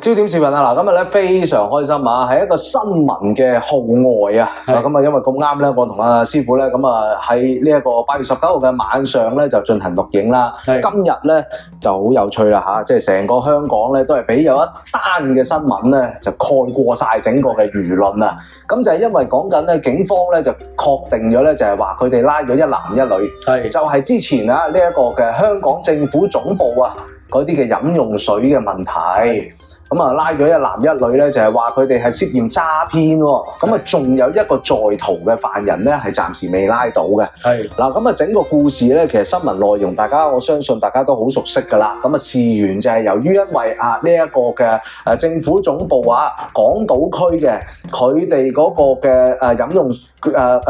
焦點視頻啊！嗱，今日咧非常開心啊，係一個新聞嘅號外啊！咁啊，因為咁啱咧，我同阿師傅咧咁啊喺呢一個8月19號嘅晚上咧就進行錄影啦。今日咧就好有趣啦嚇，即係成個香港咧都係俾有一單嘅新聞咧就蓋過晒整個嘅輿論啊！咁就係因為講緊咧警方咧就確定咗咧就係話佢哋拉咗一男一女，就係之前啊呢一個嘅香港政府總部啊嗰啲嘅飲用水嘅問題。咁啊，拉咗一男一女咧，就係話佢哋係涉嫌詐騙喎。咁啊，仲有一個在逃嘅犯人咧，係暫時未拉到嘅。嗱，咁啊，整個故事咧，其實新聞內容我相信大家都好熟悉㗎啦。咁啊，事源就係由於因為啊呢一個嘅政府總部啊，港島區嘅佢哋嗰個嘅飲用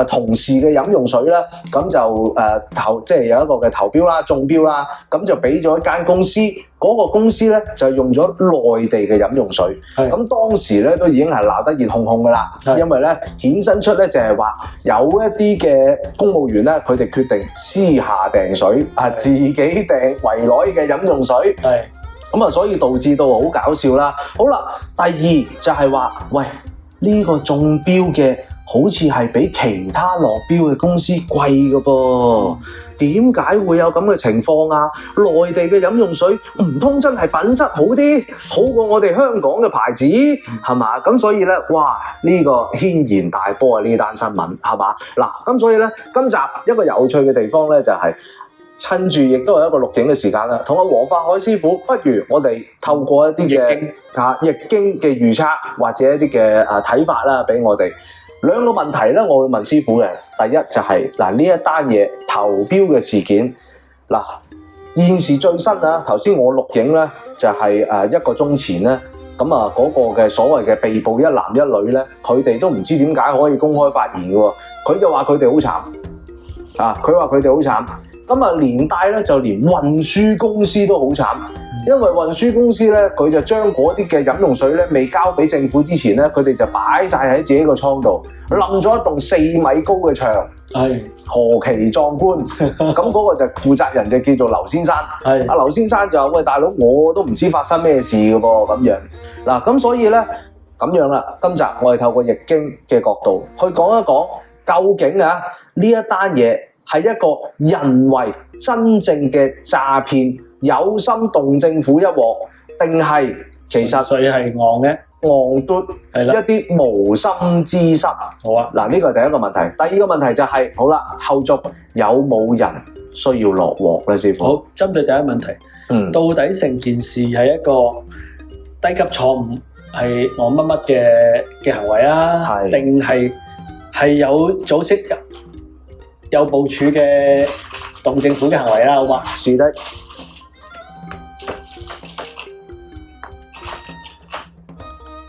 同事嘅飲用水咧，咁就即係有一個嘅投標啦、中標啦，咁就俾咗一間公司。嗰個公司咧就用咗內地嘅飲用水，咁當時咧都已經係鬧得熱烘烘㗎啦，因為咧衍生出咧就係話有一啲嘅公務員咧，佢哋決定私下訂水，自己訂圍內嘅飲用水，咁啊，所以導致到好搞笑啦。好啦，第二就係話，喂，呢個中標嘅好似係比其他落標嘅公司貴㗎噃。點解會有咁嘅情況啊？內地嘅飲用水唔通真係品質好啲，好過我哋香港嘅牌子係嘛？咁所以咧，哇！呢個軒然大波啊！呢單新聞係嘛？嗱，咁所以咧，今集一個有趣嘅地方咧，就係趁住亦都係一個錄影嘅時間啦，同阿黃法海師傅，不如我哋透過一啲嘅易經嘅預測或者一啲嘅睇法啦，俾我哋。兩個問題咧，我會問師傅嘅。第一就係呢一單嘢投標嘅事件，現時最新啊，頭先我錄影咧就係1個鐘前咧，咁啊嗰個嘅所謂嘅被捕一男一女咧，佢哋都唔知點解可以公開發言嘅喎，佢就話佢哋好慘啊，佢話佢哋好慘，咁啊連帶咧就連運輸公司都好慘。因為運輸公司咧，佢就將嗰啲嘅飲用水咧未交俾政府之前咧，佢哋就擺晒喺自己個倉度，冧咗一棟4米高嘅牆，何其壯觀！咁嗰個就負責人就叫做劉先生。阿劉先生就話：喂，大佬，我都唔知發生咩事嘅噃，咁樣嗱，咁所以咧咁樣啦，今集我哋透過易經嘅角度去講一講，究竟啊呢一單嘢係一個人為真正嘅詐騙。有心動政府一鑊，定係其實佢係戇嘟一啲無心之失。好啊，嗱呢個係第一個問題。第二個問題就係好啦，後續有冇人需要落鑊咧？師傅，好，針對第一個問題，到底成件事係一個低級錯誤，係我乜乜嘅行為啊？定係有組織、有部署嘅動政府嘅行為啊？好嘛？是的。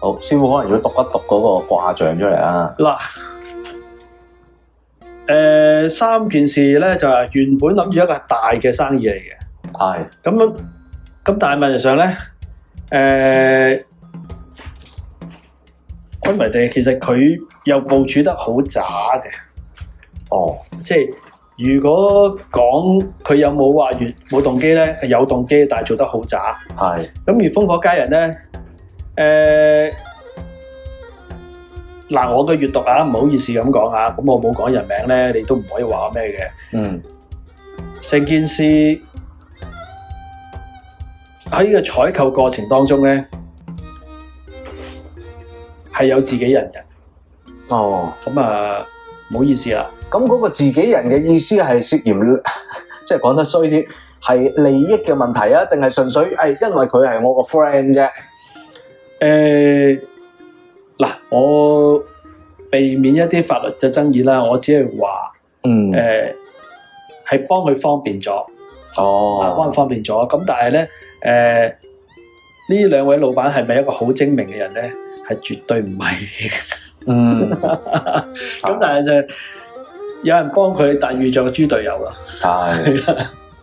好，師傅可能要讀一讀嗰個卦象出嚟啊！嗱，三件事咧就係原本諗住一個大嘅生意嚟嘅，咁但係問題上咧，昆維地其實佢又部署得好渣嘅，即係如果講佢有冇話冇動機咧，係有動機，但係做得好渣，咁而烽火佳人咧。我嘅閱讀啊，唔好意思咁講啊，咁我冇講人名咧，你都唔可以話我咩嘅。成件事喺呢個採購過程當中咧，係有自己人嘅。咁啊，唔好意思啦。咁嗰個自己人嘅意思係涉嫌，即係講得衰啲，係利益嘅問題啊，定係純粹因為佢係我個 friend 啫？我避免一啲法律嘅爭議啦，我只係話，係幫佢方便咗，幫佢方便咗。咁但係咧，呢兩位老闆係咪一個好精明嘅人咧？係絕對唔係。咁但係就有人幫佢，但遇咗個豬隊友啦。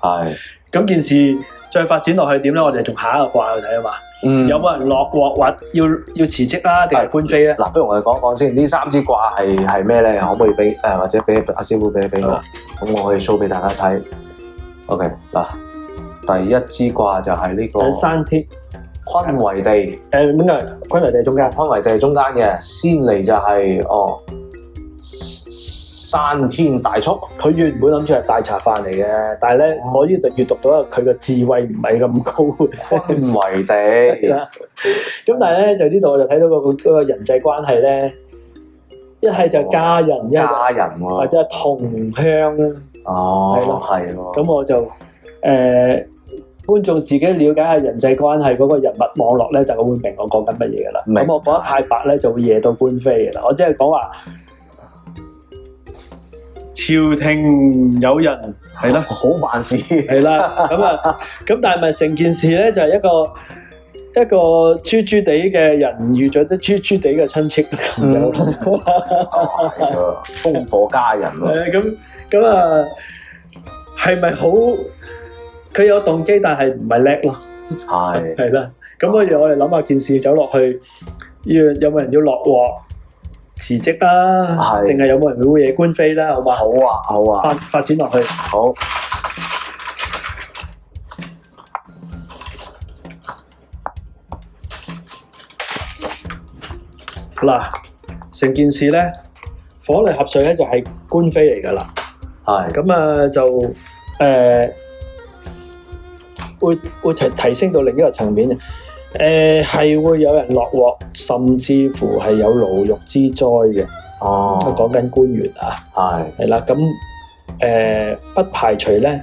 係。咁件事再發展落去點咧？我哋從下一個卦去睇啊嘛。有冇人落鑊或要辭職啦，定係官非咧？嗱，不如我哋講講先，呢3支卦係咩咧？可唔可以俾或者俾阿師傅俾我？咁我可以 show 俾大家睇。OK， 嗱，第一支卦就係呢個山天。坤為地，邊個？坤為地中間，坤為地中間嘅，先嚟就係山天大畜。佢原本諗住係大茶飯嚟嘅，但係咧我呢度閱讀到佢嘅智慧唔係咁高。坤為地，咁但係咧就呢度我就睇到嗰個人際關係咧，一係就家人，家人喎，或者係同鄉啦。哦，係喎。咁我就觀眾自己了解下人際關係嗰個人物網絡咧，就會明我講緊乜嘢噶啦。咁我講得太白咧，就會惹到官非噶啦。我只係講話朝廷有人係啦，好辦事係啦。咁但係咪成件事咧就係一個豬豬地嘅人遇咗啲豬豬地嘅親戚朋友啦，烽火家人咯。咁啊，係咪好？佢有動機，但係唔係叻咯。係啦。咁不如我哋諗下件事走落去，有冇人要落鑊辭職啦？定係有冇人會惹官非啦？好嘛？好啊。發展落去。好。嗱，成件事咧，火嚟合水咧就係官非嚟噶啦。係。咁啊就會提升到另一個層面嘅，係會有人落鑊，甚至乎係有牢獄之災嘅。哦，講緊官員啊，係啦，咁不排除咧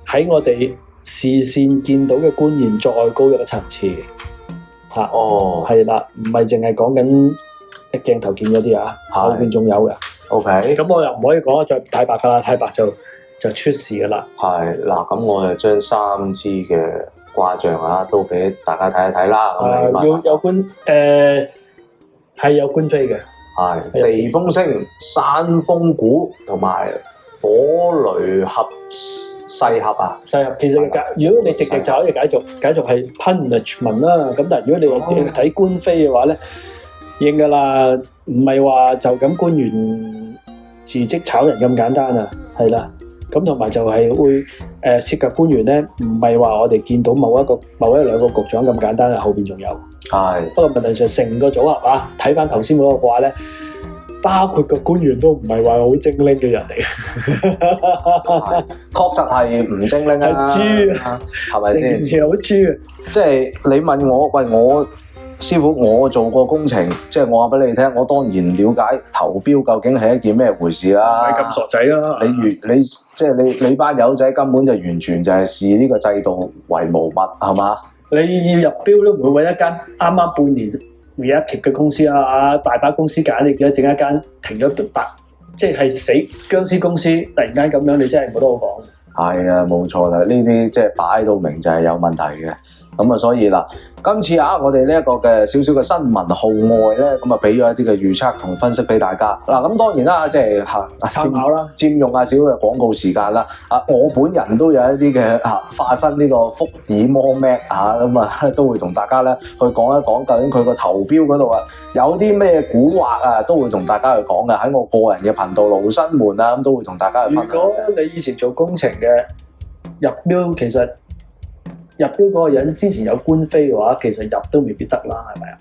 喺我哋視線見到嘅官員再高一個層次嘅。哦，係啦，唔係淨係講緊鏡頭見嗰啲啊，後邊仲有嘅。OK，咁我又唔可以講得再太白噶啦，太白就出事噶啦。係嗱，咁我就將3支嘅卦象啊，都俾大家睇一睇啦。要有官係有官非嘅，係地風星、山風鼓同埋火雷合勢合啊。勢合其實如果你直譯就可以解讀係 punishment 啦。咁但係如果你睇官非嘅話咧，應噶啦，唔係話就咁官員辭職炒人咁簡單啊。係啦。咁同埋就係會涉及官員咧，唔係話我哋見到某一兩個局長咁簡單啊，後邊仲有。係。不過問題就係成個組合啊，睇翻頭先嗰個卦咧，包括個官員都唔係話好精靈嘅人嚟。確實係唔精靈啊。豬啊，係咪先？成件事好豬啊！即係你問我，喂我。師傅，我做過工程，即係我話俾你聽，我當然了解投標究竟係一件咩回事啦。唔係咁傻仔啦！你班友仔根本就完全就係視呢個制度為無物，係嘛？你要入標都唔會揾一間啱啱半年 reactive 嘅公司啊！大把公司揀，你見到整一間停咗即係死僵屍公司，突然間咁樣，你真係冇得好講。係啊，冇錯啦，呢啲即係擺到明就係有問題嘅。咁啊，所以嗱，今次我哋呢一個嘅少少嘅新聞號外咧，咁啊俾咗一啲嘅預測同分析俾大家。嗱，咁當然啦，即係參考啦，佔用少少嘅廣告時間啦。我本人都有一啲嘅化身呢個福爾摩 Mac 咁啊，都會同大家咧去講一講究竟佢個投標嗰度有啲咩蠱惑都會同大家去講嘅。喺我個人嘅頻道盧生門咁都會同大家去分享。如果你以前做工程嘅入標，其實入標嗰個人之前有官非嘅話，其實入都未必得啦，係咪啊？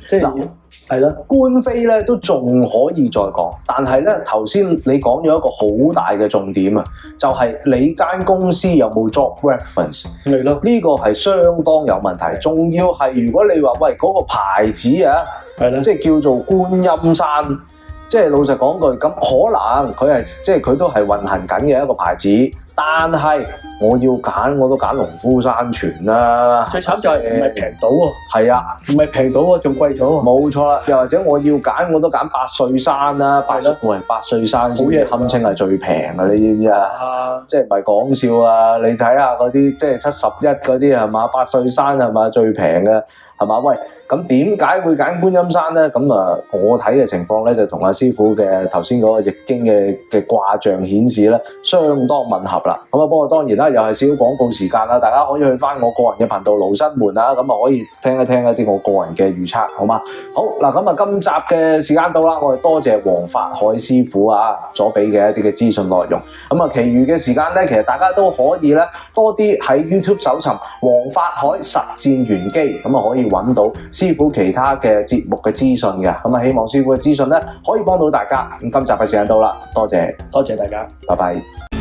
即係係啦，官非咧都仲可以再講，但係咧頭先你講咗一個好大嘅重點啊，就係你間公司有冇 job reference？係咯，呢個係相當有問題。仲要係如果你話喂嗰個牌子係啦，即係叫做觀音山，即係老實講句，咁可能佢係即係佢都係運行緊嘅一個牌子。但係我要揀，我都揀農夫山泉啦。最慘就係唔係平到喎。係啊，唔係平到喎，仲貴咗喎。冇錯啦，又或者我要揀，我都揀百歲山啦。百歲山先至堪稱係最平嘅，你知唔知啊？即係唔係講笑啊？你睇下嗰啲即係71嗰啲係嘛？百歲山係嘛最平嘅係嘛？喂，咁點解會揀觀音山咧？咁我睇嘅情況咧就同阿師傅嘅頭先嗰個易經嘅卦象顯示咧，相當吻合。啦。咁啊，不過當然啦，又係少少廣告時間啦，大家可以去翻我個人嘅頻道盧生門啊，咁啊可以聽一聽一啲我個人嘅預測，好嘛？好嗱，咁啊今集嘅時間到啦，我哋多謝黃法海師傅啊所俾嘅一啲嘅資訊內容。咁啊，其餘嘅時間咧，其實大家都可以咧多啲喺 YouTube 搜尋黃法海實戰玄機，咁啊可以揾到師傅其他嘅節目嘅資訊嘅。咁啊，希望師傅嘅資訊咧可以幫到大家。咁今集嘅時間到啦，多謝大家，拜拜。